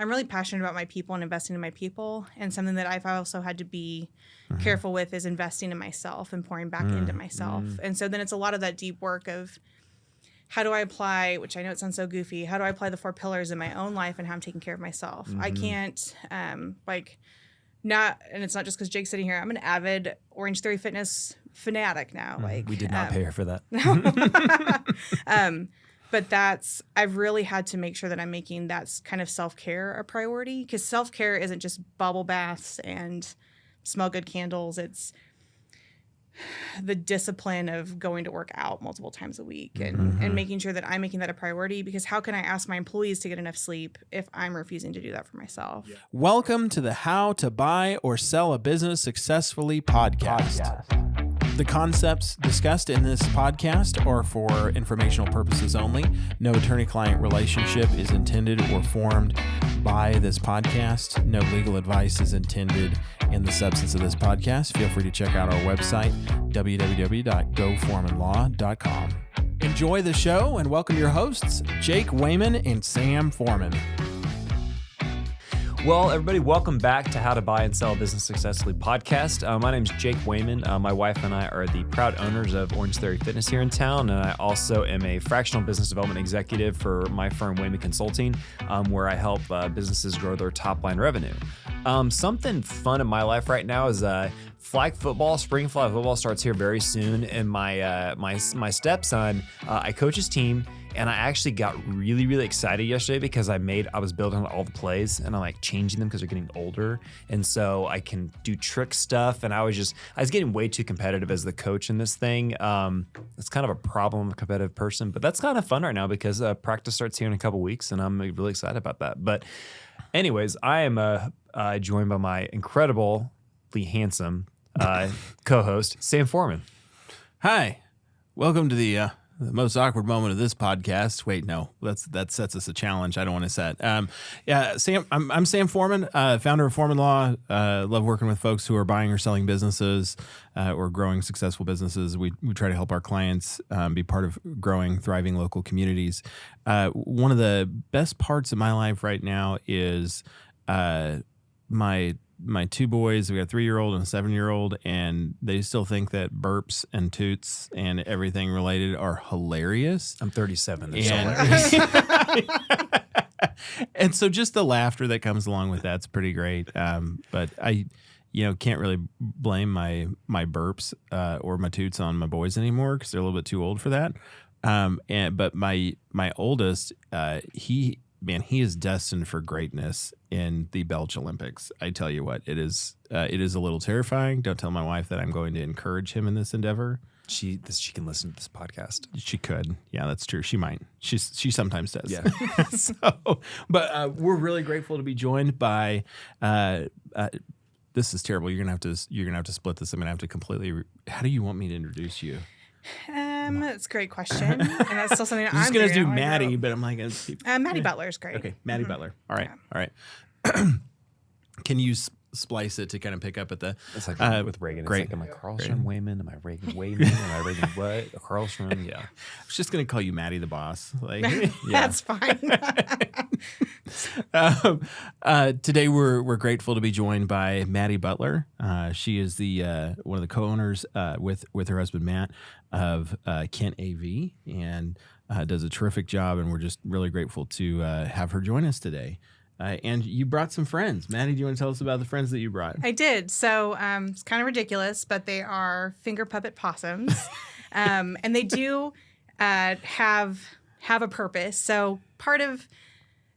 I'm really passionate about my people and investing in my people. And something that I've also had to be careful with is investing in myself and pouring back into myself. And so then it's a lot of that deep work of how do I apply, which I know it sounds so goofy, how do I apply the 4 pillars in my own life and how I'm taking care of myself? I can't and it's not just because Jake's sitting here. I'm an avid Orange Theory Fitness fanatic now. We did not pay her for that. But I've really had to make sure that I'm making that kind of self-care a priority, because self-care isn't just bubble baths and smell good candles. It's the discipline of going to work out multiple times a week and making sure that I'm making that a priority, because how can I ask my employees to get enough sleep if I'm refusing to do that for myself? Yeah. Welcome to the How to Buy or Sell a Business Successfully podcast. The concepts discussed in this podcast are for informational purposes only. No attorney-client relationship is intended or formed by this podcast. No legal advice is intended in the substance of this podcast. Feel free to check out our website, www.goforemanlaw.com. Enjoy the show and welcome your hosts, Jake Wayman and Sam Foreman. Well, everybody, welcome back to How to Buy and Sell a Business Successfully podcast. My name is Jake Wayman. My wife and I are the proud owners of Orange Theory Fitness here in town, and I also am a fractional business development executive for my firm, Wayman Consulting, where I help businesses grow their top-line revenue. Something fun in my life right now is flag football. Spring flag football starts here very soon, and my stepson, I coach his team. And I actually got really, really excited yesterday because I was building all the plays and I'm like changing them because they're getting older. And so I can do trick stuff. And I was getting way too competitive as the coach in this thing. It's kind of a problem. I'm a competitive person, but that's kind of fun right now because practice starts here in a couple weeks and I'm really excited about that. But anyways, I am joined by my incredibly handsome co-host, Sam Foreman. Hi, welcome to the most awkward moment of this podcast. Wait, no, that sets us a challenge I don't want to set. Sam, I'm Sam Foreman, founder of Foreman Law. Love working with folks who are buying or selling businesses or growing successful businesses. We try to help our clients be part of growing, thriving local communities. One of the best parts of my life right now is my 2 boys. We got a 3-year-old and a 7-year-old, and they still think that burps and toots and everything related are hilarious. I'm 37. That's and so just the laughter that comes along with that's pretty great. But I, can't really blame my burps or my toots on my boys anymore because they're a little bit too old for that. But my oldest, he is destined for greatness in the Belgian Olympics. I tell you what, it is a little terrifying. Don't tell my wife that I'm going to encourage him in this endeavor. She can listen to this podcast. She could. Yeah, that's true. She might. She sometimes does. Yeah. But we're really grateful to be joined by. This is terrible. You're gonna have to split this. I'm gonna have to completely. How do you want me to introduce you? That's a great question. And that's still something I'm just going to do Maddie, but I'm like... Maddie Butler is great. Okay, Maddie Butler. All right, all right. Can you splice it to kind of pick up at the... It's like with Reagan. Great. It's like, am I Carlstrom Wayman? Am I Reagan Wayman? Am I Reagan what? Carlstrom? Yeah. I was just going to call you Maddie the boss. That's fine. Today we're grateful to be joined by Maddie Butler. She is the one of the co-owners with her husband Matt of Kent AV, and does a terrific job. And we're just really grateful to have her join us today. And you brought some friends. Maddie, do you want to tell us about the friends that you brought? I did. So it's kind of ridiculous, but they are finger puppet possums, and they do have a purpose. So part of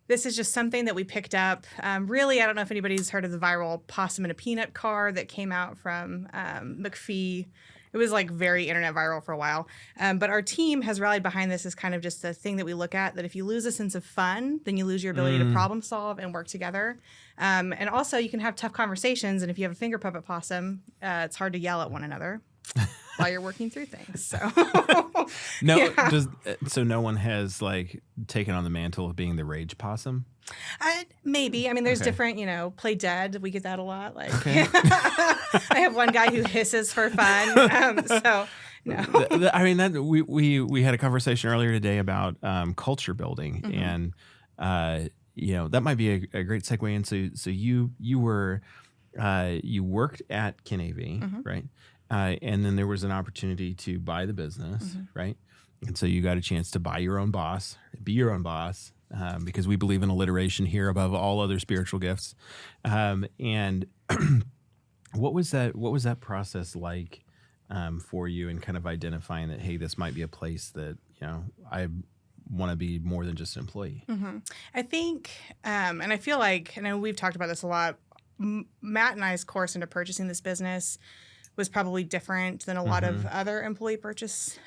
this is just something that we picked up. Really, I don't know if anybody's heard of the viral possum in a peanut car that came out from McPhee. It was like very internet viral for a while. But our team has rallied behind this as kind of just a thing that we look at, that if you lose a sense of fun, then you lose your ability to problem solve and work together. And also you can have tough conversations. And if you have a finger puppet possum, it's hard to yell at one another while you're working through things. So so no one has like taken on the mantle of being the rage possum? Maybe. I mean, there's different, play dead. We get that a lot. Like, I have one guy who hisses for fun. So no. I mean, we had a conversation earlier today about culture building, and that might be a great segue in. So you were you worked at Ken AV, right? And then there was an opportunity to buy the business, right? And so you got a chance to buy your own boss, be your own boss, because we believe in alliteration here above all other spiritual gifts. And what was that process like for you, in kind of identifying that, hey, this might be a place that I want to be more than just an employee? I think, and I feel like, I know we've talked about this a lot. Matt and I's course into purchasing this business was probably different than a lot of other employee purchase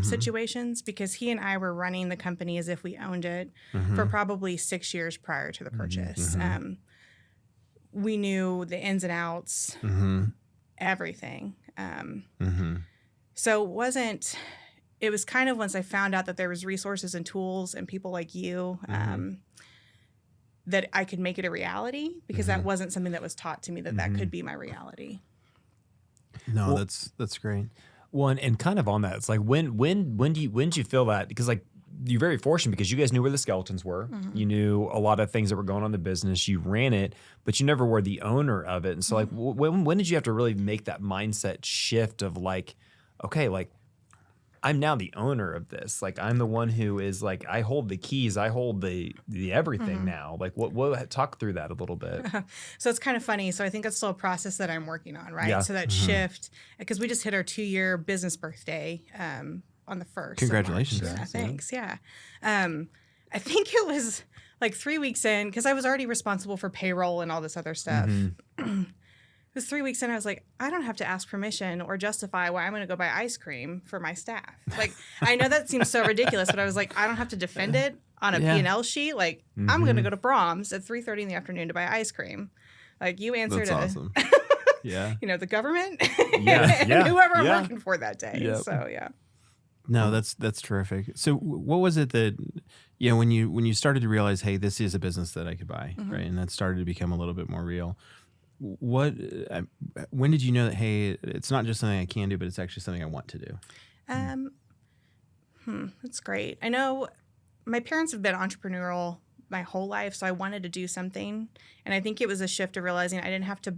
situations, because he and I were running the company as if we owned it for probably 6 years prior to the purchase. We knew the ins and outs, everything. So it was kind of, once I found out that there was resources and tools and people like you, that I could make it a reality, because that wasn't something that was taught to me, that could be my reality. No, well, that's great. Well, and kind of on that, it's like when did you feel that? Because like you're very fortunate, because you guys knew where the skeletons were. You knew a lot of things that were going on in the business. You ran it, but you never were the owner of it. And so like when did you have to really make that mindset shift of like, okay, like I'm now the owner of this. Like I'm the one who is like, I hold the keys. I hold the everything now. Like what talk through that a little bit. So it's kind of funny. So I think it's still a process that I'm working on, right? Yeah. So that shift, because we just hit our 2-year business birthday on the 1st. Congratulations. Yeah, thanks. Yeah. I think it was like 3 weeks in, because I was already responsible for payroll and all this other stuff. It was 3 weeks in, I was like, I don't have to ask permission or justify why I'm going to go buy ice cream for my staff. Like, I know that seems so ridiculous, but I was like, I don't have to defend it on a P&L sheet. Like, I'm going to go to Brahms at 3:30 in the afternoon to buy ice cream. Like, you answer That's to awesome. Yeah. the government Yeah. and whoever I'm working for that day. Yep. So, yeah. No, that's terrific. So what was it that, when you started to realize, hey, this is a business that I could buy, right? And that started to become a little bit more real. When did you know that, hey, it's not just something I can do, but it's actually something I want to do? That's great. I know my parents have been entrepreneurial my whole life, so I wanted to do something. And I think it was a shift of realizing I didn't have to.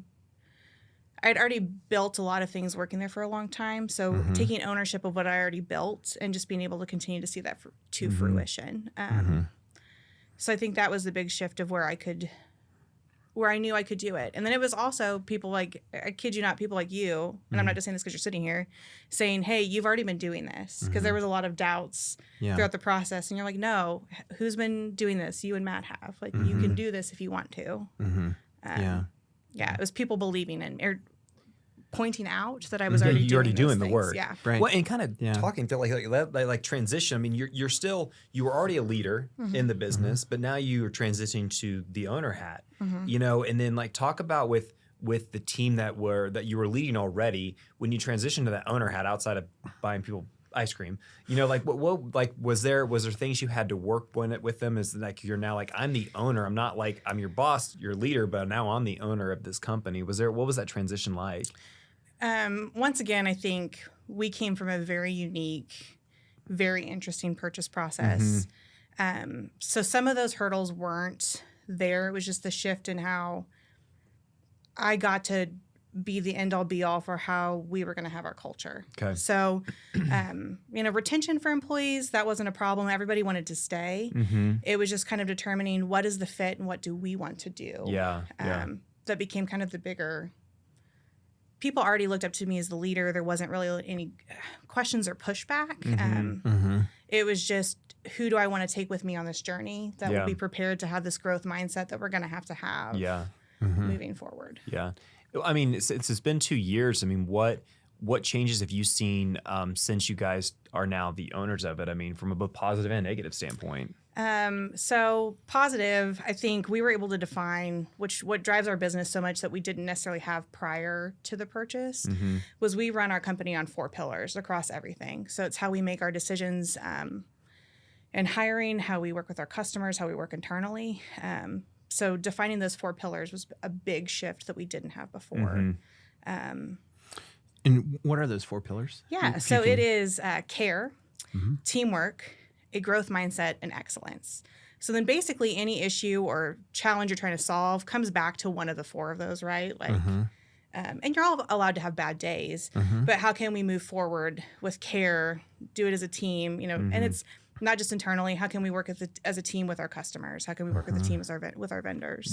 I'd already built a lot of things working there for a long time. So taking ownership of what I already built and just being able to continue to see that to fruition. So I think that was the big shift of where I knew I could do it. And then it was also people like, I kid you not, people like you, and I'm not just saying this because you're sitting here, saying, hey, you've already been doing this. Because there was a lot of doubts throughout the process. And you're like, no, who's been doing this? You and Matt have. Like, you can do this if you want to. Yeah, it was people believing or pointing out that I was already doing the work. Yeah. Right. Well, and kind of talking through like transition. I mean, you were already a leader in the business, but now you are transitioning to the owner hat. And then like talk about with the team that you were leading already, when you transitioned to that owner hat outside of buying people ice cream, like what like was there things you had to work with them? Is like you're now like, I'm the owner, I'm not like I'm your boss, your leader, but now I'm the owner of this company. What was that transition like? Once again, I think we came from a very unique, very interesting purchase process. So some of those hurdles weren't there. It was just the shift in how I got to be the end all be all for how we were going to have our culture. Okay. So, retention for employees, that wasn't a problem. Everybody wanted to stay. It was just kind of determining what is the fit and what do we want to do. That became kind of the bigger. People already looked up to me as the leader. There wasn't really any questions or pushback. It was just, who do I want to take with me on this journey that will be prepared to have this growth mindset that we're going to have moving forward. Yeah. I mean, it's been 2 years. I mean, what changes have you seen since you guys are now the owners of it? I mean, from a both positive and negative standpoint. So positive, I think we were able to define what drives our business so much that we didn't necessarily have prior to the purchase was we run our company on 4 pillars across everything. So it's how we make our decisions and hiring, how we work with our customers, how we work internally. So defining those 4 pillars was a big shift that we didn't have before. And what are those 4 pillars? Yeah, so it is care, teamwork, a growth mindset, and excellence. So then basically any issue or challenge you're trying to solve comes back to one of the 4 of those, right? Like, and you're all allowed to have bad days, but how can we move forward with care, do it as a team, and it's not just internally. How can we work as a team with our customers? How can we work as a team with our vendors?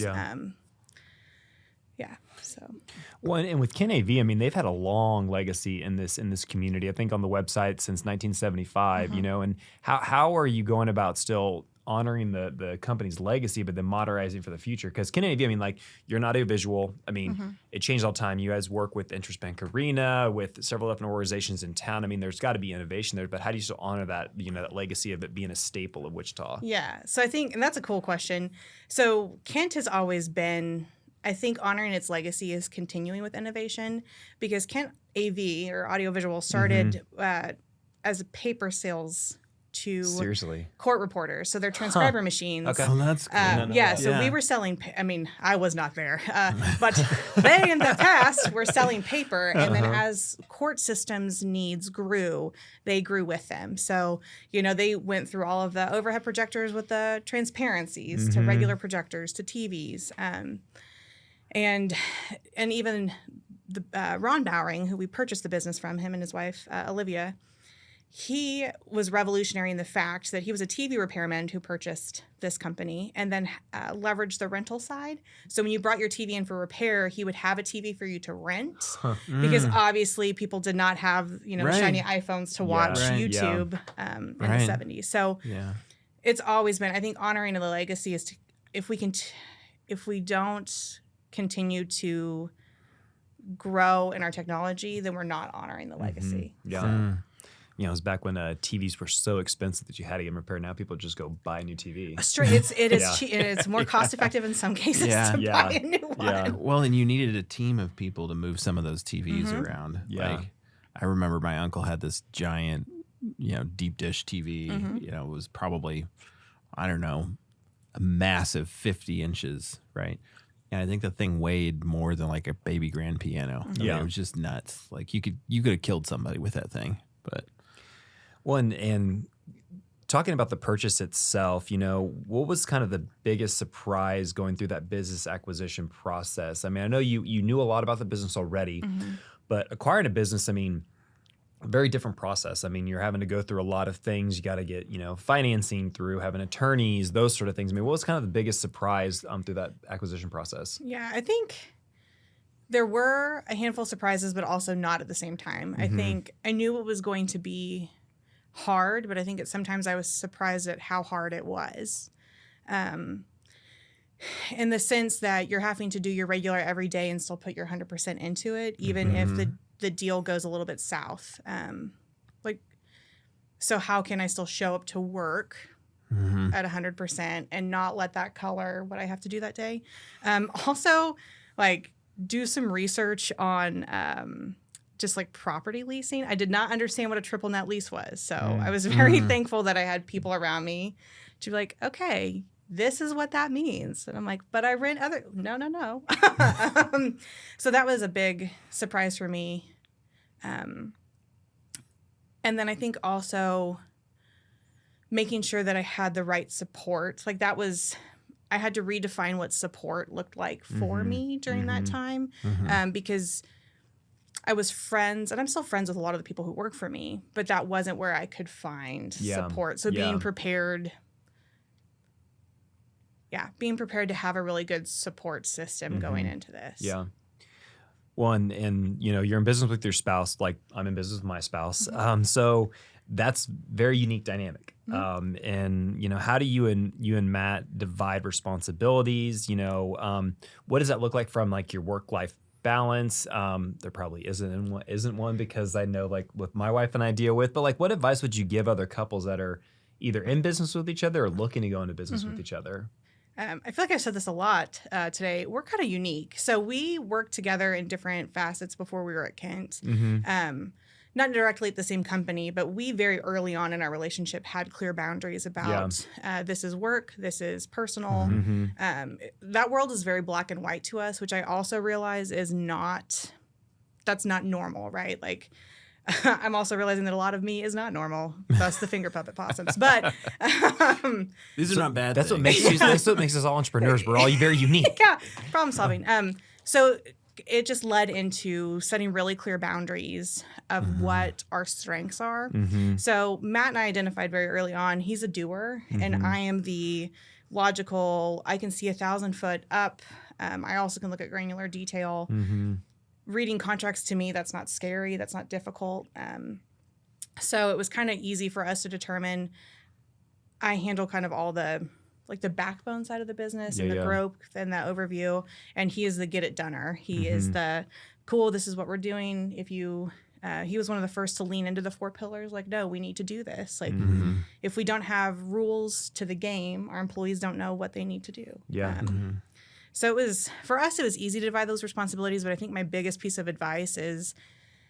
Yeah. So. Well, and with Ken AV, I mean, they've had a long legacy in this community. I think on the website since 1975. And how are you going about still honoring the company's legacy, but then modernizing for the future? Because Ken AV, I mean, like, you're not a visual. I mean, it changed all the time. You guys work with Interest Bank Arena, with several different organizations in town. I mean, there's got to be innovation there, but how do you still honor that, that legacy of it being a staple of Wichita? Yeah. So I think, and that's a cool question. So Kent has always been, I think, honoring its legacy is continuing with innovation, because Kent AV or audiovisual started as a paper sales to Seriously court reporters. So they're transcriber machines. Okay. Oh, that's cool. So we were selling, I mean, I was not there, but they in the past were selling paper. And then as court systems needs grew, they grew with them. So, they went through all of the overhead projectors with the transparencies to regular projectors to TVs. And even the Ron Bowering, who we purchased the business from, him and his wife, Olivia, he was revolutionary in the fact that he was a TV repairman who purchased this company and then leveraged the rental side. So when you brought your TV in for repair, he would have a TV for you to rent because obviously people did not have, shiny iPhones to watch YouTube in the 70s. So it's always been, I think, honoring the legacy is to, if we don't continue to grow in our technology, then we're not honoring the legacy. It was back when TVs were so expensive that you had to get them repaired. Now people just go buy a new TV. It's more cost effective in some cases to buy a new one. Yeah. Well, and you needed a team of people to move some of those TVs around. Yeah. Like, I remember my uncle had this giant, deep dish TV. It was probably, I don't know, a massive 50 inches, right? And I think the thing weighed more than like a baby grand piano. I mean, it was just nuts. Like you could have killed somebody with that thing. But well, and talking about the purchase itself, what was kind of the biggest surprise going through that business acquisition process? I mean, I know you knew a lot about the business already, but acquiring a business, I mean, a very different process. I mean, you're having to go through a lot of things. You got to get, financing through, having attorneys, those sort of things. I mean, what was kind of the biggest surprise through that acquisition process? Yeah, I think there were a handful of surprises, but also not at the same time. I think I knew it was going to be hard, but I think sometimes I was surprised at how hard it was. In the sense that you're having to do your regular every day and still put your 100% into it, even if the deal goes a little bit south. So how can I still show up to work at 100% and not let that color what I have to do that day? Also, do some research on just property leasing. I did not understand what a triple net lease was. So I was very thankful that I had people around me to be like, okay, this is what that means. And I'm like, but I rent other, no. So that was a big surprise for me. And then I think also making sure that I had the right support. I had to redefine what support looked like for me during that time, because I was friends, and I'm still friends with a lot of the people who work for me, but that wasn't where I could find support. So being prepared to have a really good support system going into this. Yeah. Well, and you're in business with your spouse, like I'm in business with my spouse. So that's very unique dynamic. And how do you and Matt divide responsibilities? What does that look like from your work-life balance? There probably isn't one because I know with my wife and I deal with, but what advice would you give other couples that are either in business with each other or looking to go into business with each other? I feel like I've said this a lot today. We're kind of unique. So we worked together in different facets before we were at Kent. Not directly at the same company, but we very early on in our relationship had clear boundaries about this is work, this is personal. That world is very black and white to us, which I also realize that's not normal, right? I'm also realizing that a lot of me is not normal, thus the finger puppet possums. But These are not bad. That's what things. that's what makes us all entrepreneurs. We're all very unique. yeah, problem solving. So it just led into setting really clear boundaries of what our strengths are. So Matt and I identified very early on, he's a doer and I am the logical, I can see 1,000 foot up. I also can look at granular detail. Reading contracts to me, that's not scary. That's not difficult. So it was kind of easy for us to determine I handle kind of all the backbone side of the business and the growth and the overview. And he is the get it doneer. He is the cool, this is what we're doing. If you, he was one of the first to lean into the 4 pillars. Like, no, we need to do this. Like if we don't have rules to the game, our employees don't know what they need to do. Yeah. So it was, for us, it was easy to divide those responsibilities. But I think my biggest piece of advice is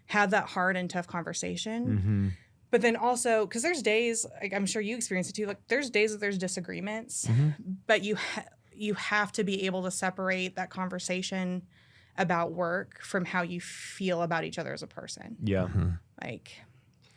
have that hard and tough conversation. But then also, because there's days, like I'm sure you experience it too, like there's days that there's disagreements, but you have to be able to separate that conversation about work from how you feel about each other as a person. Yeah. Like,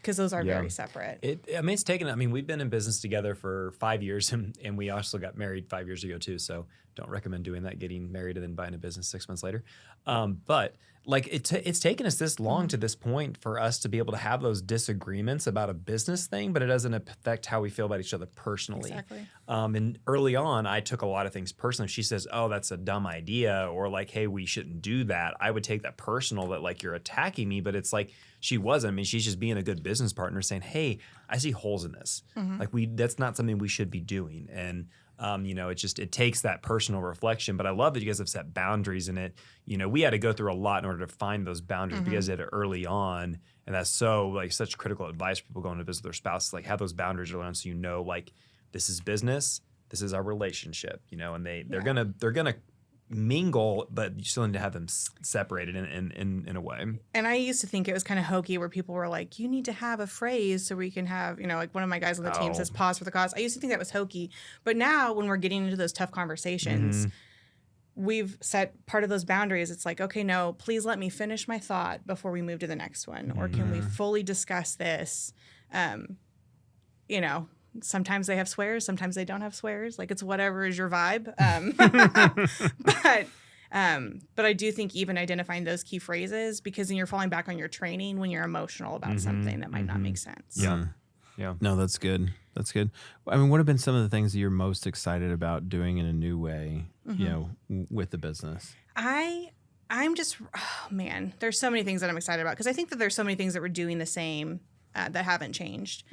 because those are very separate. It's taken, I mean, we've been in business together for 5 years and we also got married 5 years ago too. So don't recommend doing that, getting married and then buying a business 6 months later. But like it's taken us this long to this point for us to be able to have those disagreements about a business thing, but it doesn't affect how we feel about each other personally. Exactly. And early on, I took a lot of things personally. If she says, oh, that's a dumb idea, or like, hey, we shouldn't do that, I would take that personal, that like you're attacking me, but it's like she wasn't. I mean, she's just being a good business partner saying, hey, I see holes in this. Like that's not something we should be doing. And it takes that personal reflection, but I love that you guys have set boundaries in it. We had to go through a lot in order to find those boundaries because it did it early on. And that's so like such critical advice for people going to visit their spouses, like have those boundaries early on. So, like this is business, this is our relationship, and they're going to mingle, but you still need to have them separated in a way. And I used to think it was kind of hokey where people were like, you need to have a phrase so we can have, like one of my guys on the team says pause for the cause. I used to think that was hokey. But now when we're getting into those tough conversations, we've set part of those boundaries. It's like, okay, no, please let me finish my thought before we move to the next one. Or can we fully discuss this? Sometimes they have swears, sometimes they don't have swears. Like it's whatever is your vibe. But I do think even identifying those key phrases, because then you're falling back on your training when you're emotional about something that might not make sense. Yeah. No, that's good. That's good. I mean, what have been some of the things that you're most excited about doing in a new way, with the business? I'm just, there's so many things that I'm excited about because I think that there's so many things that we're doing the same that haven't changed.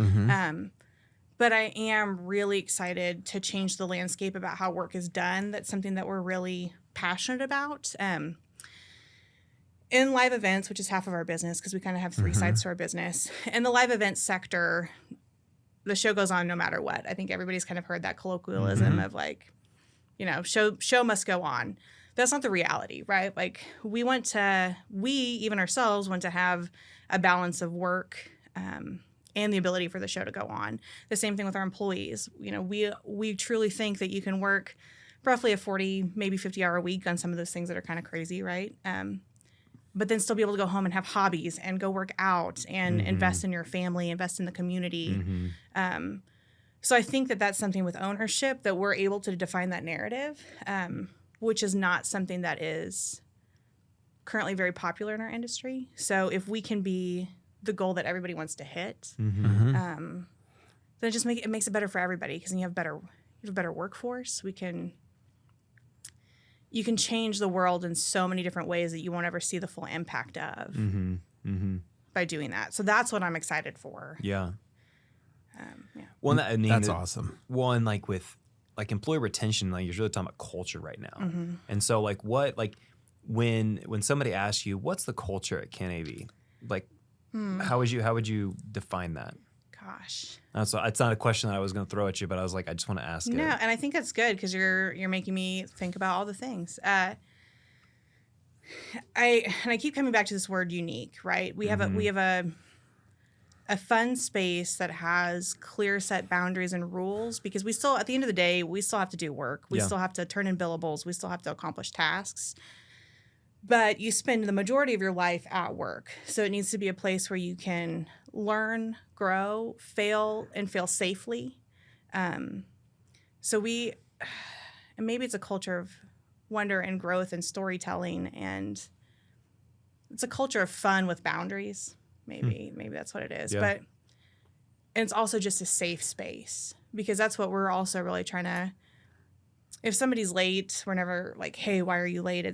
But I am really excited to change the landscape about how work is done. That's something that we're really passionate about. In live events, which is half of our business, because we kind of have 3 sides to our business. In the live events sector, the show goes on no matter what. I think everybody's kind of heard that colloquialism of like, show must go on. That's not the reality, right? Like we even ourselves want to have a balance of work and the ability for the show to go on. The same thing with our employees. We truly think that you can work roughly a 40, maybe 50-hour week on some of those things that are kind of crazy, right? But then still be able to go home and have hobbies and go work out and invest in your family, invest in the community. So I think that that's something with ownership that we're able to define that narrative, which is not something that is currently very popular in our industry. So if we can be the goal that everybody wants to hit, then it makes it better for everybody because then you have a better workforce. You can change the world in so many different ways that you won't ever see the full impact of by doing that. So that's what I'm excited for. Yeah. Well, that's awesome. One, like with like employee retention, like you're really talking about culture right now. And so like when somebody asks you, what's the culture at KNAV? Like, how would you define that? Gosh. So it's not a question that I was going to throw at you, but I was like, I just want to ask it. No, and I think that's good because you're making me think about all the things. I keep coming back to this word unique, right? We have a fun space that has clear set boundaries and rules because we still, at the end of the day, we still have to do work. We still have to turn in billables. We still have to accomplish tasks. but you spend the majority of your life at work. So it needs to be a place where you can learn, grow, fail, and fail safely. And maybe it's a culture of wonder and growth and storytelling, and it's a culture of fun with boundaries. Maybe that's what it is. Yeah. But and it's also just a safe space, because that's what we're also really trying to. If somebody's late, we're never like, "Hey, why are you late?"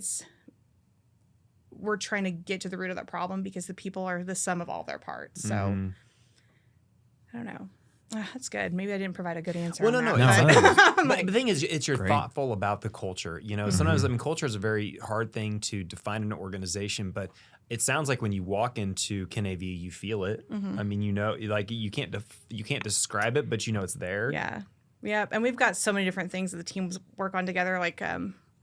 We're trying to get to the root of that problem, because the people are the sum of all their parts. So I don't know. That's good. Maybe I didn't provide a good answer. Well, on no. that, But the thing is, you're Great. thoughtful about the culture. Sometimes, culture is a very hard thing to define in an organization, but it sounds like when you walk into KNAV, you feel it. I mean, you can't describe it, but it's there. Yeah. Yeah. And we've got so many different things that the teams work on together. Like,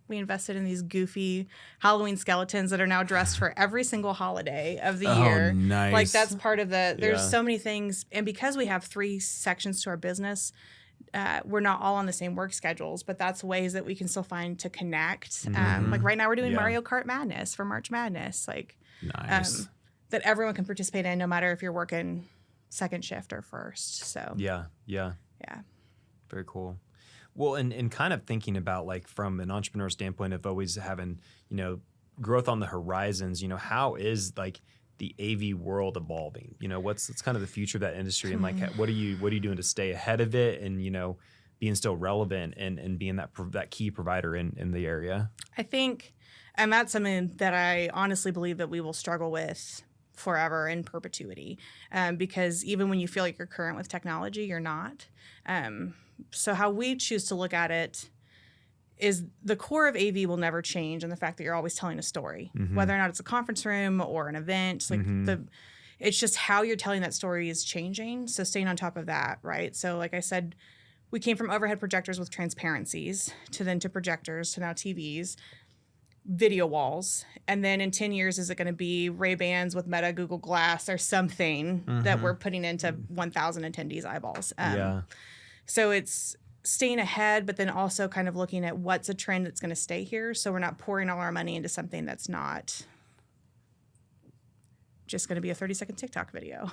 we invested in these goofy Halloween skeletons that are now dressed for every single holiday of the year. Nice. Like, that's part of there's Yeah. so many things. And because we have 3 sections to our business, we're not all on the same work schedules, but that's ways that we can still find to connect. Like right now we're doing Yeah. Mario Kart Madness for March Madness. Like, Nice. that everyone can participate in, no matter if you're working second shift or first. So Yeah. Very cool. Well, and kind of thinking about, like, from an entrepreneur standpoint of always having, growth on the horizons, how is, like, the AV world evolving? What's kind of the future of that industry, and like, what are you doing to stay ahead of it, and, being still relevant and being that key provider in the area? I think, and that's something that I honestly believe that we will struggle with forever in perpetuity, because even when you feel like you're current with technology, you're not. So how we choose to look at it is the core of AV will never change, and the fact that you're always telling a story, whether or not it's a conference room or an event, like it's just how you're telling that story is changing. So staying on top of that, right? So like I said, we came from overhead projectors with transparencies to projectors to now TVs, video walls, and then in 10 years, is it going to be Ray-Bans with Meta Google Glass or something that we're putting into 1,000 attendees' eyeballs? So it's staying ahead, but then also kind of looking at what's a trend that's going to stay here, so we're not pouring all our money into something that's not just going to be a 30-second TikTok video.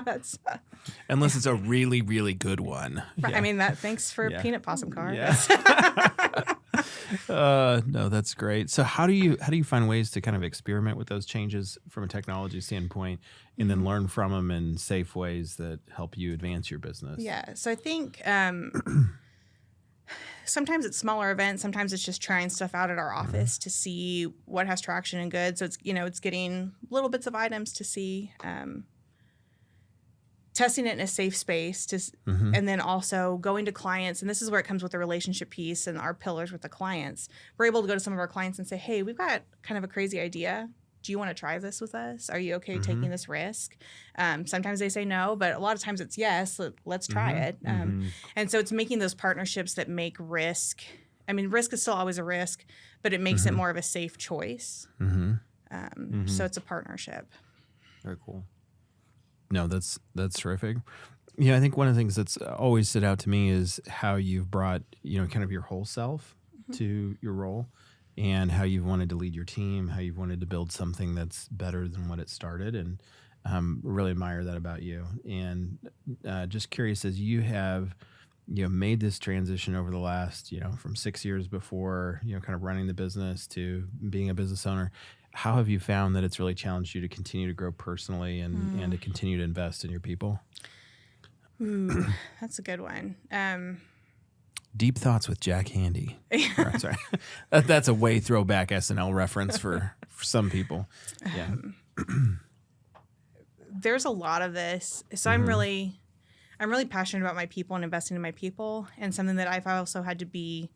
That's Unless it's a really, really good one. I mean, thanks for Peanut Possum Car. Yeah. No, that's great. So how do you find ways to kind of experiment with those changes from a technology standpoint, and then learn from them in safe ways that help you advance your business? Yeah. So I think sometimes it's smaller events. Sometimes it's just trying stuff out at our office to see what has traction and good. So it's getting little bits of items to see, testing it in a safe space, and then also going to clients. And this is where it comes with the relationship piece and our pillars with the clients. We're able to go to some of our clients and say, "Hey, we've got kind of a crazy idea. Do you want to try this with us? Are you okay taking this risk?" Sometimes they say no, but a lot of times it's yes, let's try it. And so it's making those partnerships that make risk. I mean, risk is still always a risk, but it makes it more of a safe choice. So it's a partnership. Very cool. No, that's terrific. I think one of the things that's always stood out to me is how you've brought, kind of your whole self to your role, and how you've wanted to lead your team, how you've wanted to build something that's better than what it started, and really admire that about you. And just curious, as you have made this transition over the last, from 6 years before, kind of running the business to being a business owner, how have you found that it's really challenged you to continue to grow personally and to continue to invest in your people? That's a good one. Deep Thoughts with Jack Handy. Sorry. That's a way throwback SNL reference for some people. Yeah. There's a lot of this. So I'm really passionate about my people and investing in my people. And something that I've also had to be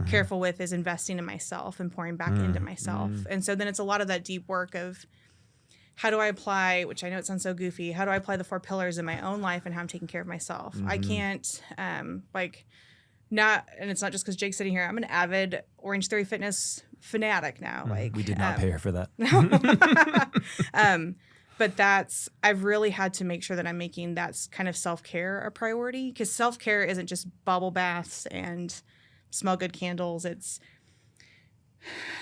careful with is investing in myself and pouring back into myself. And so then it's a lot of that deep work of how do I apply, which I know it sounds so goofy, how do I apply the 4 pillars in my own life and how I'm taking care of myself? I can't and it's not just because Jake's sitting here. I'm an avid Orange Theory Fitness fanatic now. We did not pay her for that. But I've really had to make sure that I'm making that kind of self-care a priority, because self-care isn't just bubble baths and smell good candles.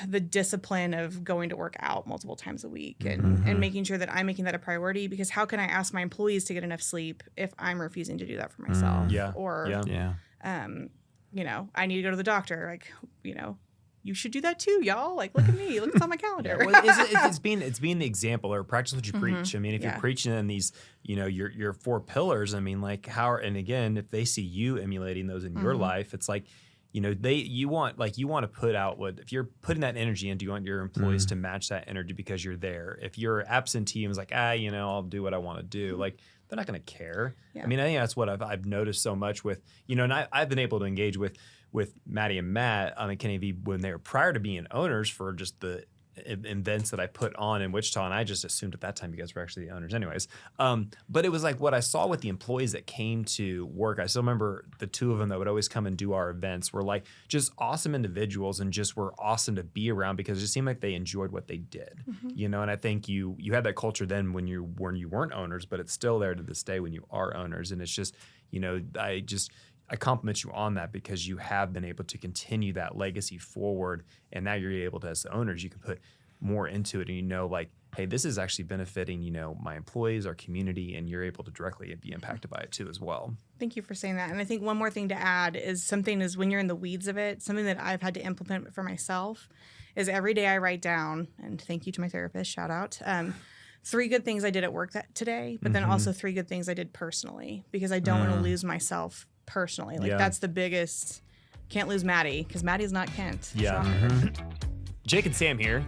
the discipline of going to work out multiple times a week and making sure that I'm making that a priority, because how can I ask my employees to get enough sleep if I'm refusing to do that for myself? Yeah. Or, you know, I need to go to the doctor. Like, you know, you should do that too, y'all. Like, look at me. Look, it's on my calendar. Well, it's being the example, or practice what you preach. I mean, if you're preaching in these, you know, your 4 pillars, I mean, like and again, if they see you emulating those in your life, it's like, you know, you want to put out if you're putting that energy into, you want your employees to match that energy because you're there. If you're absentee and it's like, you know, I'll do what I want to do, like, they're not going to care. Yeah. I mean, I think that's what I've noticed so much with, you know, and I've been able to engage with Maddie and Matt on KNAV when they were prior to being owners for just the events that I put on in Wichita, and I just assumed at that time you guys were actually the owners anyways. But it was like what I saw with the employees that came to work. I still remember the 2 of them that would always come and do our events were like just awesome individuals and just were awesome to be around because it just seemed like they enjoyed what they did, you know. And I think you had that culture then when you weren't owners, but it's still there to this day when you are owners. And it's just, you know, I compliment you on that because you have been able to continue that legacy forward, and now you're able to, as the owners, you can put more into it, and you know, like, hey, this is actually benefiting, you know, my employees, our community, and you're able to directly be impacted by it too as well. Thank you for saying that. And I think one more thing to add is when you're in the weeds of it, something that I've had to implement for myself is every day I write down, and thank you to my therapist, shout out, 3 good things I did at work today, but then also 3 good things I did personally, because I don't want to lose myself personally. Like that's the biggest. Can't lose Maddie, because Maddie's not Kent. Yeah. Jake and Sam here.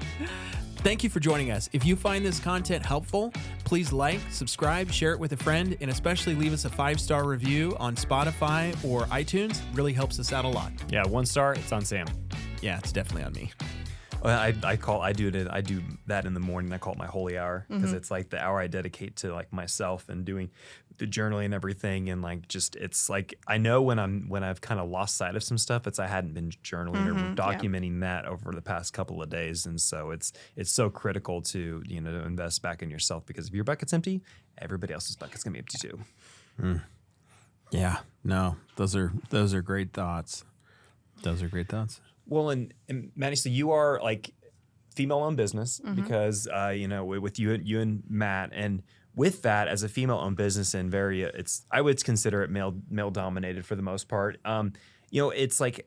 Thank you for joining us. If you find this content helpful, please like, subscribe, share it with a friend, and especially leave us a 5-star review on Spotify or iTunes. Really helps us out a lot. Yeah, 1 star, it's on Sam. Yeah, it's definitely on me. I do that in the morning. I call it my holy hour because it's like the hour I dedicate to like myself and doing the journaling and everything. And like, just, it's like, I know when I've kind of lost sight of some stuff, I hadn't been journaling or documenting that over the past couple of days. And so it's so critical to, you know, to invest back in yourself, because if your bucket's empty, everybody else's bucket's gonna be empty too. Yeah, no, those are great thoughts. Those are great thoughts. Well, and Maddie, so you are like female-owned business because you know, with you and Matt, and with that as a female-owned business and I would consider it male-dominated for the most part. You know, it's like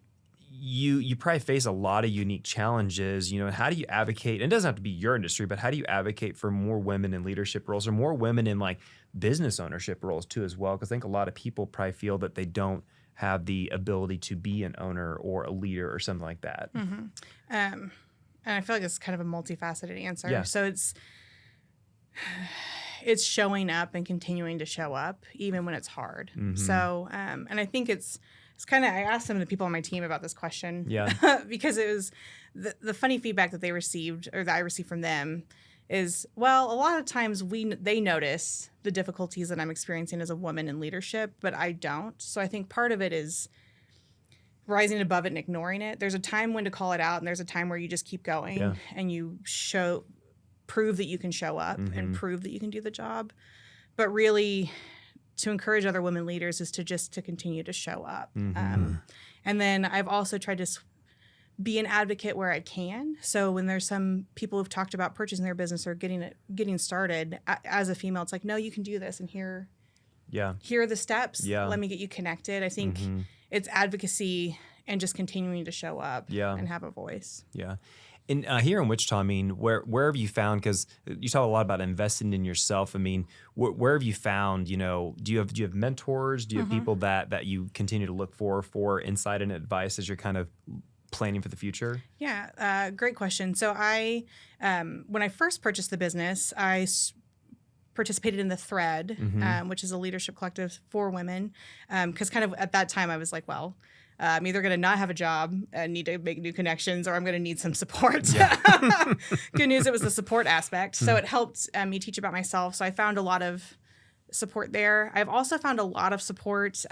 you probably face a lot of unique challenges. You know, how do you advocate? And it doesn't have to be your industry, but how do you advocate for more women in leadership roles or more women in like business ownership roles too as well? Because I think a lot of people probably feel that they don't have the ability to be an owner or a leader or something like that. And I feel like it's kind of a multifaceted answer. Yeah. So it's showing up and continuing to show up even when it's hard. So, and I think it's kind of, I asked some of the people on my team about this question. Yeah. Because it was the funny feedback that they received, or that I received from them, is, well, a lot of times they notice the difficulties that I'm experiencing as a woman in leadership, but I don't. So I think part of it is rising above it and ignoring it. There's a time when to call it out, and there's a time where you just keep going and you prove that you can show up and prove that you can do the job. But really, to encourage other women leaders is to continue to show up. And then I've also tried to be an advocate where I can. So when there's some people who've talked about purchasing their business or getting started, as a female, it's like, no, you can do this, and here are the steps. Let me get you connected. I think it's advocacy and just continuing to show up and have a voice. Yeah. And here in Wichita, I mean, where have you found, because you talk a lot about investing in yourself. I mean, where have you found, you know, do you have mentors? Do you have people that you continue to look for insight and advice as you're kind of planning for the future? Yeah, great question. So when I first purchased the business, I participated in the Thread, which is a leadership collective for women, because kind of at that time I was like, well, I'm either going to not have a job and need to make new connections, or I'm going to need some support. Yeah. Good news, it was the support aspect. So it helped me teach about myself. So I found a lot of support there. I've also found a lot of support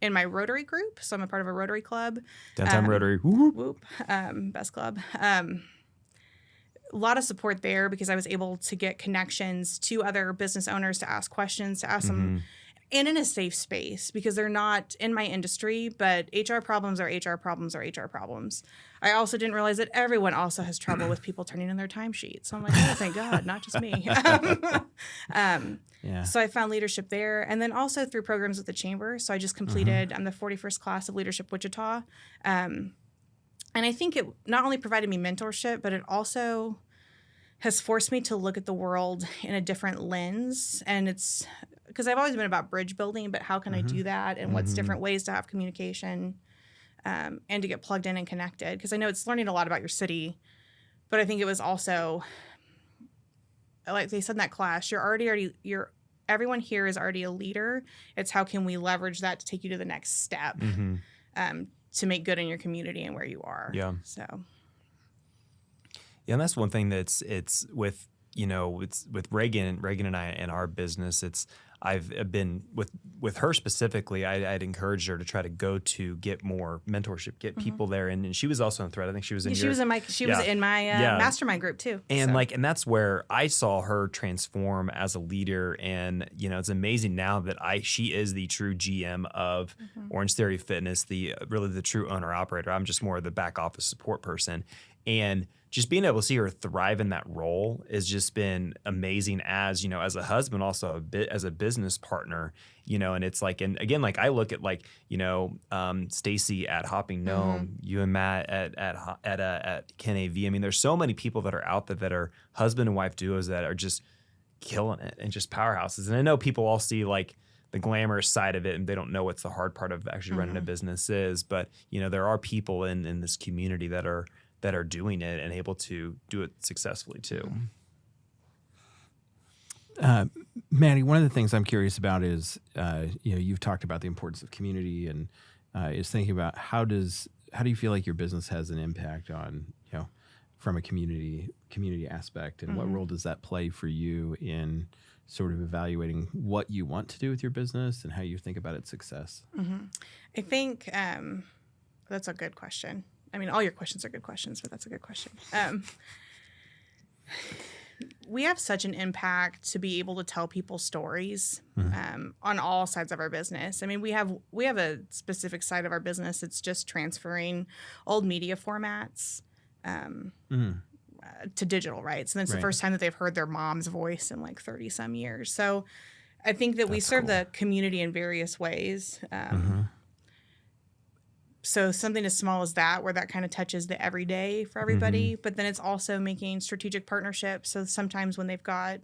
in my Rotary group. So I'm a part of a Rotary club. Downtown Rotary. Whoop. Best club. A lot of support there because I was able to get connections to other business owners to ask questions, to ask them. and in a safe space, because they're not in my industry, but HR problems are HR problems are HR problems. I also didn't realize that everyone also has trouble with people turning in their timesheets. So I'm like, oh, thank God, not just me. So I found leadership there. And then also through programs with the chamber. So I just completed, I'm the 41st class of Leadership Wichita. And I think it not only provided me mentorship, but it also has forced me to look at the world in a different lens. And it's because I've always been about bridge building, but how can I do that? And what's different ways to have communication and to get plugged in and connected? Because I know it's learning a lot about your city, but I think it was also, like they said in that class, everyone here is already a leader. It's how can we leverage that to take you to the next step to make good in your community and where you are. Yeah. So. Yeah, and that's one thing it's with Reagan and I in our business. I've been with her specifically. I'd encouraged her to try to go to get more mentorship, get people there, and she was also in Thread. I think she was in. She was in my mastermind group too. And and that's where I saw her transform as a leader, and it's amazing now that she is the true GM of Orange Theory Fitness, really the true owner operator. I'm just more of the back office support person, and just being able to see her thrive in that role has just been amazing as a husband, also a bit as a business partner, and it's and again, I look at Stacy at Hopping Gnome, you and Matt at Ken AV. I mean, there's so many people that are out there that are husband and wife duos that are just killing it and just powerhouses. And I know people all see the glamorous side of it, and they don't know what the hard part of actually running a business is. But there are people in this community that are doing it and able to do it successfully too. Maddie, one of the things I'm curious about is, you've talked about the importance of community, and is thinking about how do you feel like your business has an impact on, from a community aspect, and what role does that play for you in sort of evaluating what you want to do with your business and how you think about its success? I think that's a good question. I mean, all your questions are good questions, but that's a good question. We have such an impact to be able to tell people stories on all sides of our business. I mean, we have a specific side of our business that's just transferring old media formats to digital rights. And it's the first time that they've heard their mom's voice in 30 some years. So I think that we serve the community in various ways. So something as small as that, where that kind of touches the everyday for everybody, but then it's also making strategic partnerships. So sometimes when they've got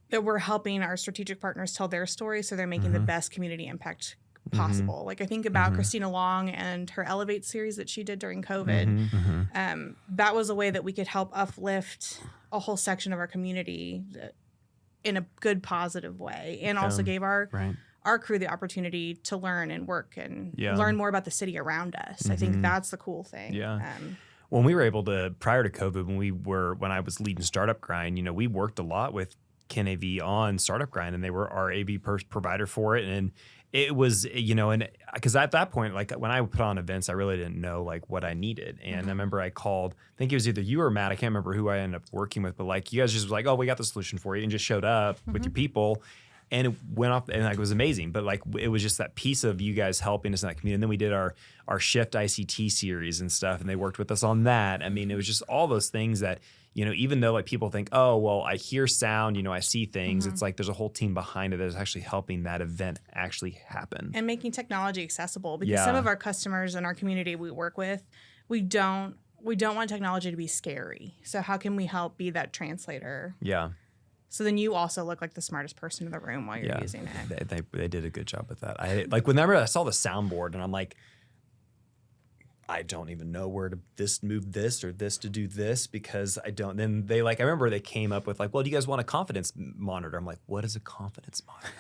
that, we're helping our strategic partners tell their story, so they're making the best community impact possible. I think about Christina Long and her Elevate series that she did during COVID. That was a way that we could help uplift a whole section of our community in a good, positive way, and also gave our crew the opportunity to learn and work and learn more about the city around us. I think that's the cool thing. When we were able to, prior to COVID, when I was leading Startup Grind, we worked a lot with Ken AV on Startup Grind, and they were our AV provider for it. And it was, and because at that point, when I put on events, I really didn't know what I needed. And I remember I called, I think it was either you or Matt, I can't remember who I ended up working with, but you guys just were oh, we got the solution for you, and just showed up with your people. And it went off, and it was amazing. But it was just that piece of you guys helping us in that community. And then we did our Shift ICT series and stuff, and they worked with us on that. I mean, it was just all those things that, even though people think, oh, well, I hear sound, I see things. It's there's a whole team behind it that is actually helping that event actually happen. And making technology accessible, because some of our customers in our community we work with, we don't want technology to be scary. So how can we help be that translator? Yeah. So then you also look like the smartest person in the room while you're using it. They did a good job with that. Whenever I saw the soundboard, and I'm I don't even know where to move this or this to do this, because I don't. Then they I remember they came up with well, do you guys want a confidence monitor? I'm what is a confidence monitor?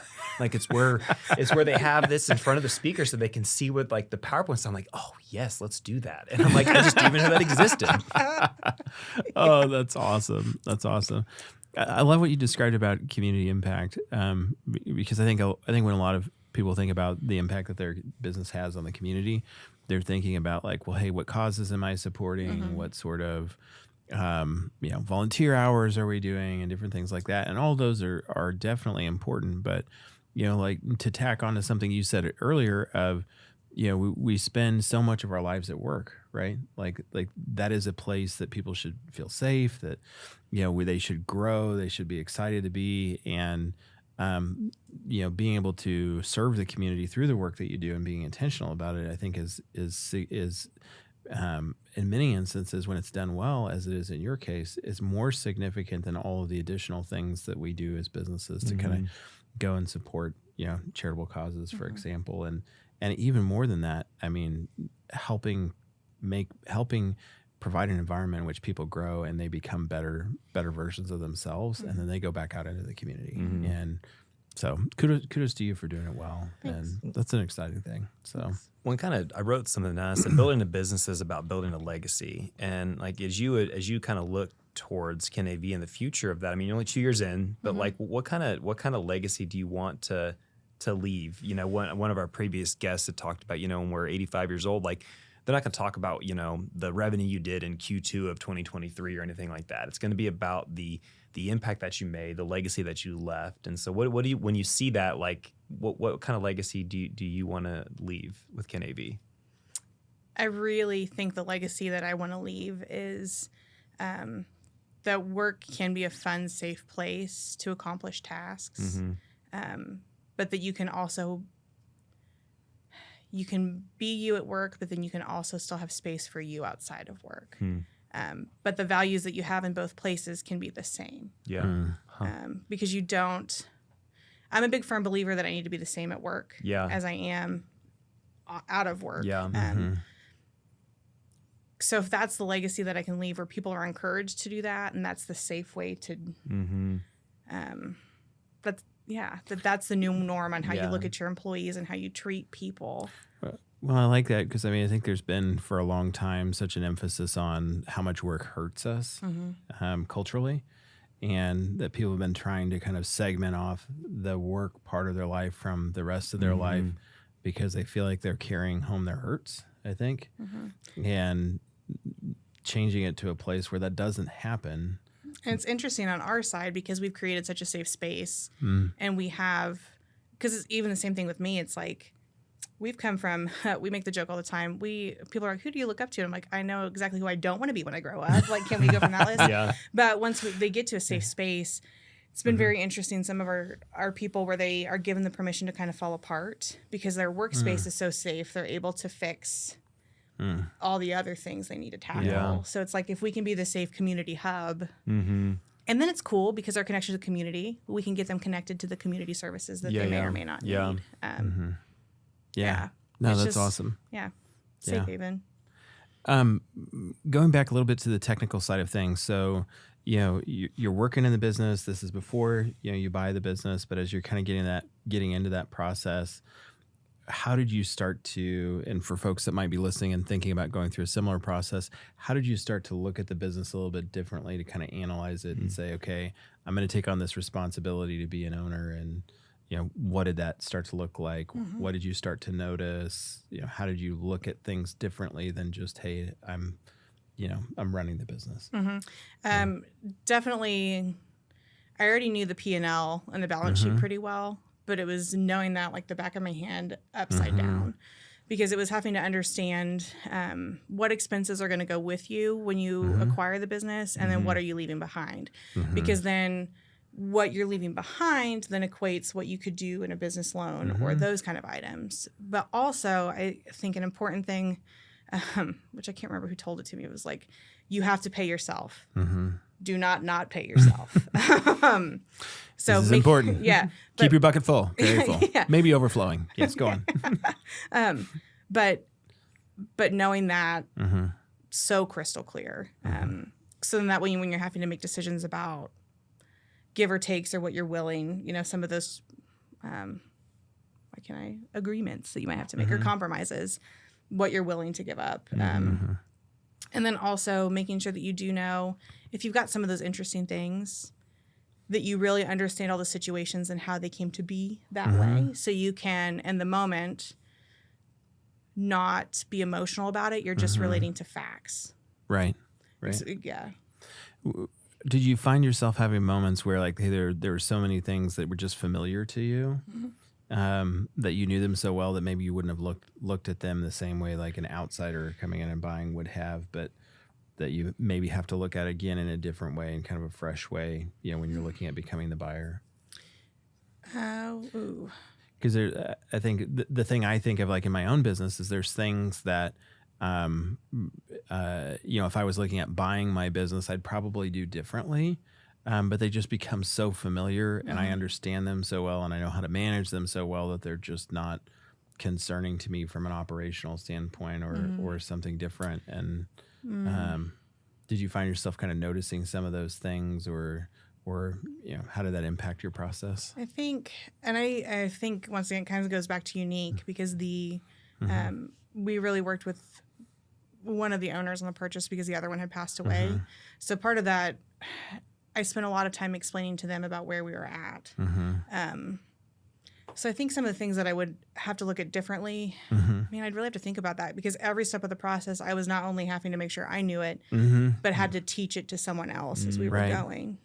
It's where they have this in front of the speaker so they can see what the PowerPoint. So I'm oh yes, let's do that. And I'm I just didn't even know that existed. Oh, that's awesome. That's awesome. I love what you described about community impact, because I think when a lot of people think about the impact that their business has on the community, they're thinking about well, hey, what causes am I supporting? What sort of volunteer hours are we doing and different things like that. And all those are definitely important. But, like to tack on to something you said earlier of, we spend so much of our lives at work, right? Like that is a place that people should feel safe, that, where they should grow, they should be excited to be. And, being able to serve the community through the work that you do and being intentional about it, I think is in many instances, when it's done well, as it is in your case, is more significant than all of the additional things that we do as businesses to kind of go and support, charitable causes, for example. And even more than that, I mean, helping provide an environment in which people grow and they become better versions of themselves, and then they go back out into the community. And so kudos to you for doing it well. Thanks. And that's an exciting thing. So I wrote something down. I said building a business is about building a legacy. And like as you kind of look towards KNAV and the future of that, I mean, you're only 2 years in, but like what kind of legacy do you want to leave? One of our previous guests had talked about, when we're 85 years old, like they're not going to talk about, the revenue you did in Q2 of 2023 or anything like that. It's going to be about the impact that you made, the legacy that you left. And so what do you, when you see that, like what kind of legacy do you want to leave with KNAV? I really think the legacy that I want to leave is that work can be a fun, safe place to accomplish tasks, but that you can be you at work, but then you can also still have space for you outside of work. But the values that you have in both places can be the same. Yeah. Because I'm a big firm believer that I need to be the same at work as I am out of work. Yeah. So if that's the legacy that I can leave, where people are encouraged to do that, and that's the safe way to, that's the new norm on how you look at your employees and how you treat people. Well, I like that because, I think there's been for a long time such an emphasis on how much work hurts us culturally, and that people have been trying to kind of segment off the work part of their life from the rest of their life because they feel like they're carrying home their hurts, I think, and changing it to a place where that doesn't happen. And it's interesting on our side because we've created such a safe space, and because it's even the same thing with me. It's like, we've come from, we make the joke all the time. People are like, who do you look up to? And I'm like, I know exactly who I don't want to be when I grow up. Like, can we go from that list? But once they get to a safe space, it's been very interesting. Some of our people where they are given the permission to kind of fall apart because their workspace is so safe, they're able to fix all the other things they need to tackle. Yeah. So it's like, if we can be the safe community hub, and then it's cool because our connection to the community, we can get them connected to the community services that they may or may not need. No, it's that's awesome. Safe haven. Going back a little bit to the technical side of things. So, you're working in the business. This is before, you buy the business, but as you're kind of getting into that process, how did you start to, and for folks that might be listening and thinking about going through a similar process, how did you start to look at the business a little bit differently to kind of analyze it and say, okay, I'm going to take on this responsibility to be an owner, and what did that start to look like? What did you start to notice? How did you look at things differently than just, hey, I'm running the business? Definitely, I already knew the P&L and the balance sheet pretty well, but it was knowing that like the back of my hand upside down, because it was having to understand what expenses are going to go with you when you acquire the business, and then what are you leaving behind? Because then what you're leaving behind then equates what you could do in a business loan or those kind of items. But also, I think an important thing, which I can't remember who told it to me, it was like, you have to pay yourself. Do not pay yourself. So this is important. Keep your bucket full, very full. Maybe overflowing. Yes, go on. But knowing that so crystal clear. So then that way, when you're having to make decisions about give or takes or what you're willing, some of those agreements that you might have to make or compromises, what you're willing to give up. And then also making sure that you do know if you've got some of those interesting things, that you really understand all the situations and how they came to be that way. So you can, in the moment, not be emotional about it. You're just relating to facts. Right. So, Did you find yourself having moments where like, hey, there were so many things that were just familiar to you, that you knew them so well that maybe you wouldn't have looked at them the same way like an outsider coming in and buying would have, but that you maybe have to look at it again in a different way, in kind of a fresh way, when you're looking at becoming the buyer? Because I think the thing I think of like in my own business is there's things that, if I was looking at buying my business, I'd probably do differently. But they just become so familiar and I understand them so well and I know how to manage them so well that they're just not concerning to me from an operational standpoint or something different. And did you find yourself kind of noticing some of those things or how did that impact your process? I think, and I think once again, it kind of goes back to unique because we really worked with one of the owners on the purchase because the other one had passed away. So part of that, I spent a lot of time explaining to them about where we were at. So I think some of the things that I would have to look at differently, I'd really have to think about that because every step of the process, I was not only having to make sure I knew it, but had to teach it to someone else as we were going.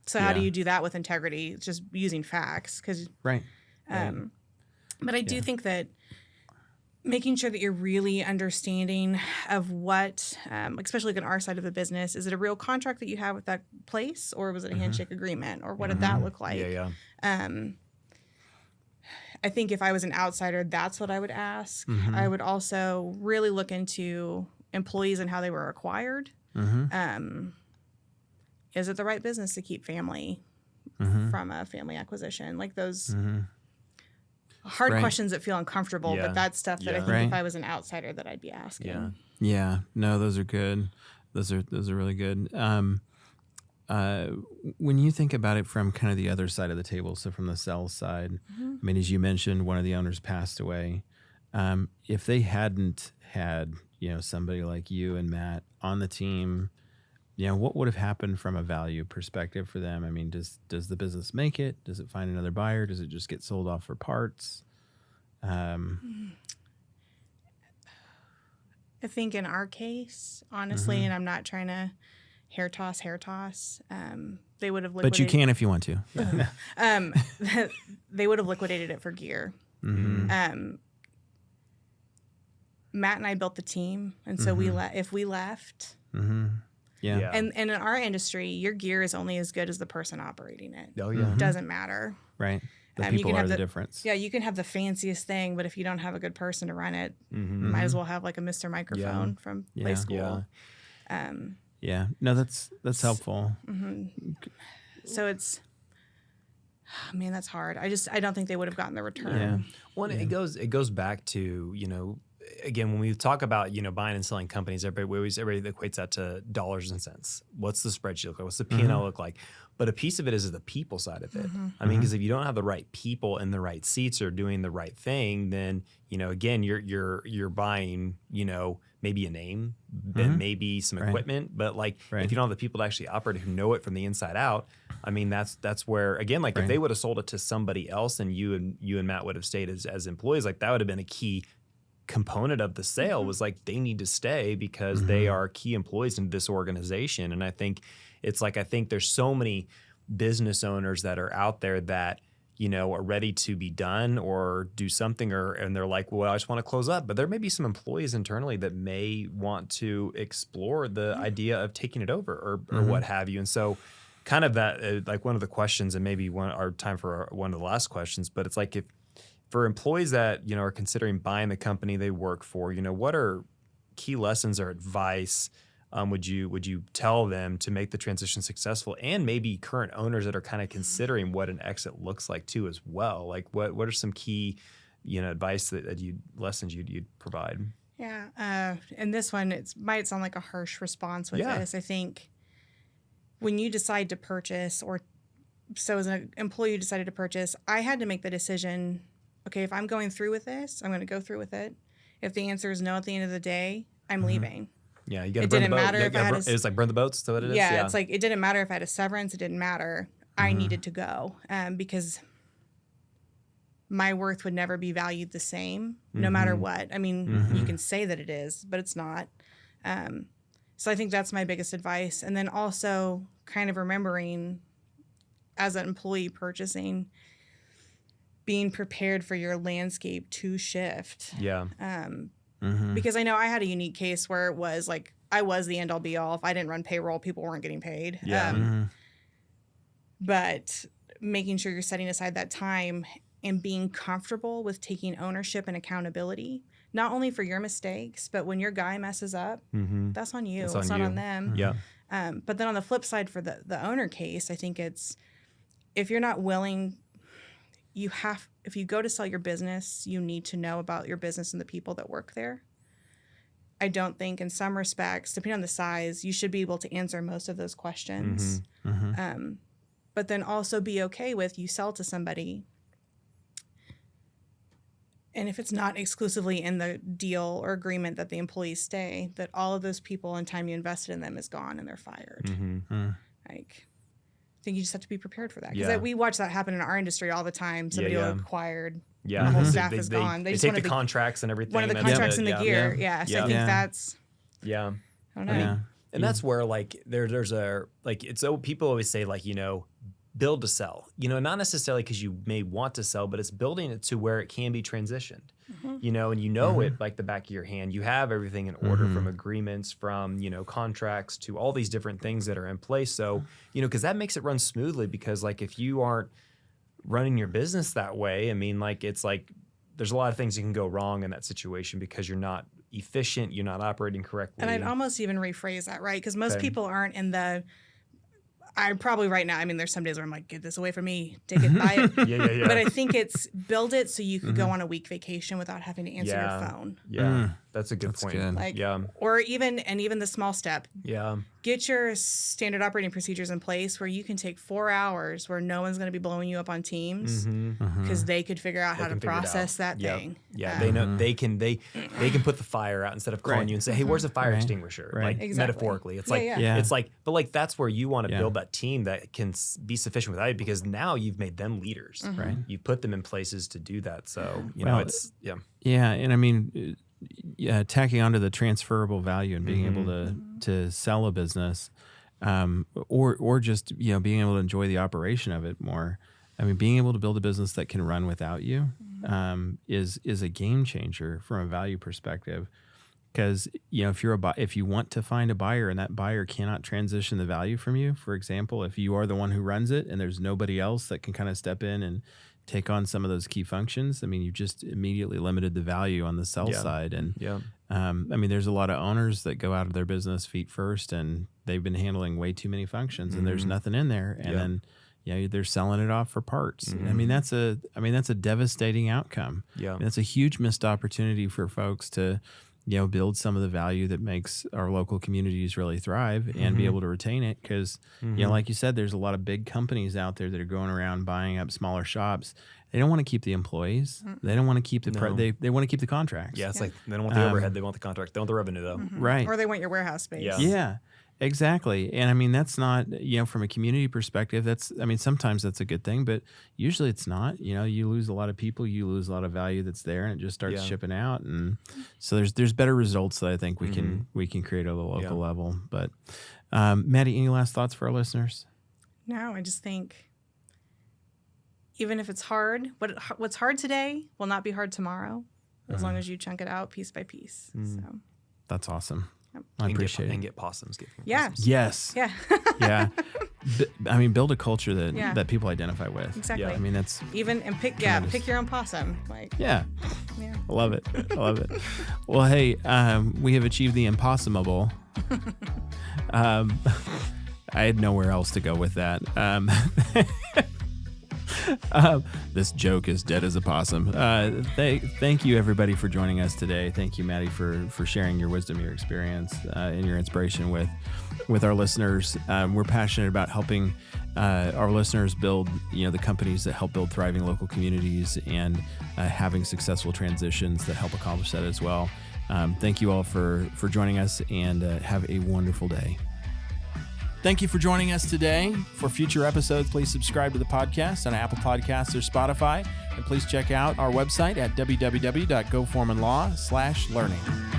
So how do you do that with integrity? It's just using facts. But I do think that making sure that you're really understanding of what, especially like on our side of the business, is it a real contract that you have with that place or was it a handshake agreement or what did that look like? I think if I was an outsider, that's what I would ask. I would also really look into employees and how they were acquired. Is it the right business to keep family from a family acquisition? Like those hard questions that feel uncomfortable, but that's stuff that I think if I was an outsider that I'd be asking. Yeah. No, those are good. Those are really good. When you think about it from kind of the other side of the table, so from the sales side, as you mentioned, one of the owners passed away. If they hadn't had, somebody like you and Matt on the team, what would have happened from a value perspective for them? Does the business make it? Does it find another buyer? Does it just get sold off for parts? I think in our case, honestly, and I'm not trying to hair toss, they would have liquidated. But you can if you want to. They would have liquidated it for gear. Matt and I built the team, and so if we left. Yeah. And in our industry, your gear is only as good as the person operating it. Oh, yeah. It doesn't matter. Right. The people are the difference. Yeah, you can have the fanciest thing, but if you don't have a good person to run it, you might as well have like a Mr. Microphone from play school. No, that's helpful. So it's, that's hard. I don't think they would have gotten the return. Yeah. Well, it goes back to, again, when we talk about, buying and selling companies, everybody equates that to dollars and cents. What's the spreadsheet look like? What's the P&L look like? But a piece of it is the people side of it. Because if you don't have the right people in the right seats or doing the right thing, then, again, you're buying, maybe a name, then maybe some equipment. But if you don't have the people to actually operate who know it from the inside out, that's where, again, if they would have sold it to somebody else and you and Matt would have stayed as employees, that would have been a key component of the sale was they need to stay because they are key employees in this organization. And I think it's I think there's so many business owners that are out there that, are ready to be done or do something and they're like, well, I just want to close up. But there may be some employees internally that may want to explore the idea of taking it over or what have you. And so kind of that, one of the questions and maybe our time for one of the last questions, but it's if, for employees that, are considering buying the company they work for, what are key lessons or advice would you tell them to make the transition successful? And maybe current owners that are kind of considering what an exit looks like too as well. What are some key, advice lessons you'd provide? Yeah. And this one, it might sound like a harsh response with this. I think when you decide to purchase so as an employee you decided to purchase, I had to make the decision, okay, if I'm going through with this, I'm going to go through with it. If the answer is no at the end of the day, I'm leaving. Yeah, you got to burn the boat. It's burn the boats. Is that what it is? Yeah, it's it didn't matter if I had a severance. It didn't matter. I needed to go because my worth would never be valued the same, no matter what. You can say that it is, but it's not. So I think that's my biggest advice. And then also kind of remembering as an employee purchasing, being prepared for your landscape to shift. Yeah. Because I know I had a unique case where it was like, I was the end all be all. If I didn't run payroll, people weren't getting paid. Yeah. But making sure you're setting aside that time and being comfortable with taking ownership and accountability, not only for your mistakes, but when your guy messes up, that's on you. It's not on them. Yeah. But then on the flip side for the owner case, I think it's, if you're not willing, if you go to sell your business, you need to know about your business and the people that work there. I don't think in some respects, depending on the size, you should be able to answer most of those questions. But then also be okay with you sell to somebody. And if it's not exclusively in the deal or agreement that the employees stay, that all of those people and time you invested in them is gone and they're fired. Like, I think you just have to be prepared for that. Because we watch that happen in our industry all the time. Somebody will acquired. Yeah. The whole staff is gone. They take the contracts and everything. One of the contracts in the gear. Yeah. So I think that's. Yeah. I don't know. And that's where like there's a like it's people always say like, you know, build to sell, you know, not necessarily because you may want to sell, but it's building it to where it can be transitioned, you know, and you know it like the back of your hand. You have everything in order from agreements, from, you know, contracts to all these different things that are in place. So, you know, because that makes it run smoothly, because like if you aren't running your business that way, I mean, like it's like there's a lot of things that can go wrong in that situation because you're not efficient, you're not operating correctly. And I'd almost even rephrase that, right? Because most people aren't in the, I probably right now, I mean, there's some days where I'm like, get this away from me, take it, buy it. Yeah. But I think it's build it so you can go on a week vacation without having to answer your phone. Yeah, that's a good point. Good. Like, or even the small step. Yeah. Get your standard operating procedures in place where you can take 4 hours where no one's going to be blowing you up on Teams because they could figure out how to process that thing. Yeah, they know they can put the fire out instead of calling you and say, "Hey, where's the fire extinguisher?" Like metaphorically, it's like it's like, but like that's where you want to build that team that can be sufficient without you, because now you've made them leaders. Right, you put them in places to do that. So you know, it's yeah, and I mean. Tacking onto the transferable value and being able to sell a business, or just, you know, being able to enjoy the operation of it more. I mean, being able to build a business that can run without you is a game changer from a value perspective. Because, you know, if you want to find a buyer and that buyer cannot transition the value from you, for example, if you are the one who runs it and there's nobody else that can kind of step in and take on some of those key functions, I mean, you just immediately limited the value on the sell side. And I mean, there's a lot of owners that go out of their business feet first and they've been handling way too many functions and there's nothing in there. And then they're selling it off for parts. I mean, that's a devastating outcome. I mean, that's a huge missed opportunity for folks to, you know, build some of the value that makes our local communities really thrive and be able to retain it. Because, you know, like you said, there's a lot of big companies out there that are going around buying up smaller shops. They don't want to keep the employees. They don't want to keep the they want to keep the contracts. Yeah, it's like they don't want the overhead. They want the contract. They want the revenue, though. Right. Or they want your warehouse space. Yeah. Exactly. And I mean, that's not, you know, from a community perspective, I mean, sometimes that's a good thing, but usually it's not. You know, you lose a lot of people, you lose a lot of value that's there, and it just starts shipping out. And so there's better results that I think we can create at the local level. But Maddie, any last thoughts for our listeners? No, I just think even if it's hard, what's hard today will not be hard tomorrow, as long as you chunk it out piece by piece. So that's awesome. I appreciate it. And get possums. Possums. Yes. Yeah. Yeah. I mean, build a culture that people identify with. Exactly. I mean, that's even and pick your own possum. Like I love it. I love it. Well, hey, we have achieved the impossible. I had nowhere else to go with that. This joke is dead as a possum. Thank you, everybody, for joining us today. Thank you, Maddie, for sharing your wisdom, your experience, and your inspiration with our listeners. We're passionate about helping our listeners build, you know, the companies that help build thriving local communities and having successful transitions that help accomplish that as well. Thank you all for joining us, and have a wonderful day. Thank you for joining us today. For future episodes, please subscribe to the podcast on Apple Podcasts or Spotify. And please check out our website at www.goforemanlaw.com/learning.